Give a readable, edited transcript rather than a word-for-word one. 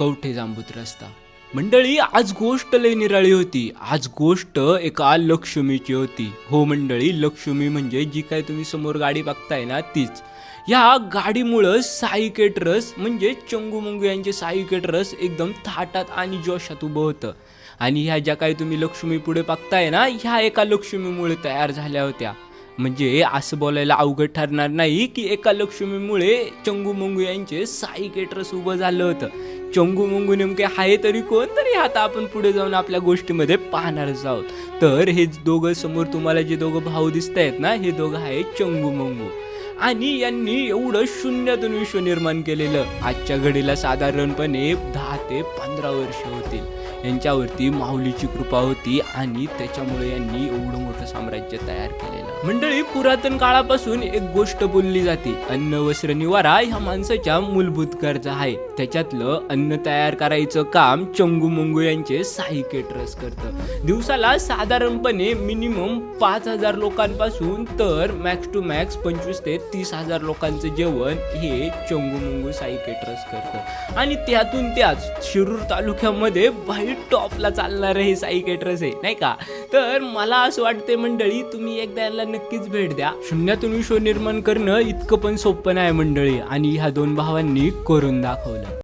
कवठे जांबूत रस्ता। मंडळी, आज गोष्ट लय निराळी होती। आज गोष्ट एका लक्ष्मीची होती। हो मंडळी, लक्ष्मी म्हणजे जी काय तुम्ही समोर गाडी बघताय ना तीच। या गाडीमुळं साई केटरर्स म्हणजे चंगू मंगू यांचे साई केटरर्स एकदम थाटात आणि जोशात उभं होतं। आणि ह्या ज्या काही तुम्ही लक्ष्मी पुढे बघताय ना, ह्या एका लक्ष्मीमुळे तयार झाल्या होत्या। म्हणजे असं बोलायला अवघड ठरणार नाही की एका लक्ष्मीमुळे चंगू मंगू यांचे साई केटरर्स उभं झालं होतं। चंगू मंगू नेमके आहे तरी कोण, तरी आता आपण पुढे जाऊन आपल्या गोष्टीमध्ये पाहणारच आहोत। तर हे दोघं समोर तुम्हाला जे दोघं भाऊ दिसत आहेत ना, हे दोघं आहेत चंगू मंगू। आणि यांनी एवढं शून्यातून विश्व निर्माण केलेलं। आजच्या घडीला साधारणपणे 10 ते 15 वर्ष होतील। यांच्यावरती माऊलीची कृपा होती आणि त्याच्यामुळे यांनी एवढं मोठं साम्राज्य तयार केलेलं। मंडळी, पुरातन काळापासून एक गोष्ट बोलली जाते, अन्न वस्त्र निवारा ह्या माणसाच्या मूलभूत गरजा आहे। त्याच्यातलं अन्न तयार करायचं काम चंगू मंगू यांचे साई केटरर्स करतं। दिवसाला साधारणपणे मिनिमम 5000 लोकांपासून तर मॅक्स टू मॅक्स 25 ते 30,000 लोकांचं जेवण हे चंगू मंगू साई केटरर्स करतं। आणि त्यातून त्याच शिरूर तालुक्यामध्ये बाहेर टॉपला चालणारे हे साई केटरर्स आहे, नाही का? तर मला असं वाटतंय मंडळी, तुम्ही एकदा याला नक्कीच भेट द्या। शून्यातून विश्व निर्माण करणं इतकं पण सोपं नाही मंडळी, आणि ह्या दोन भावांनी करून दाखवलं।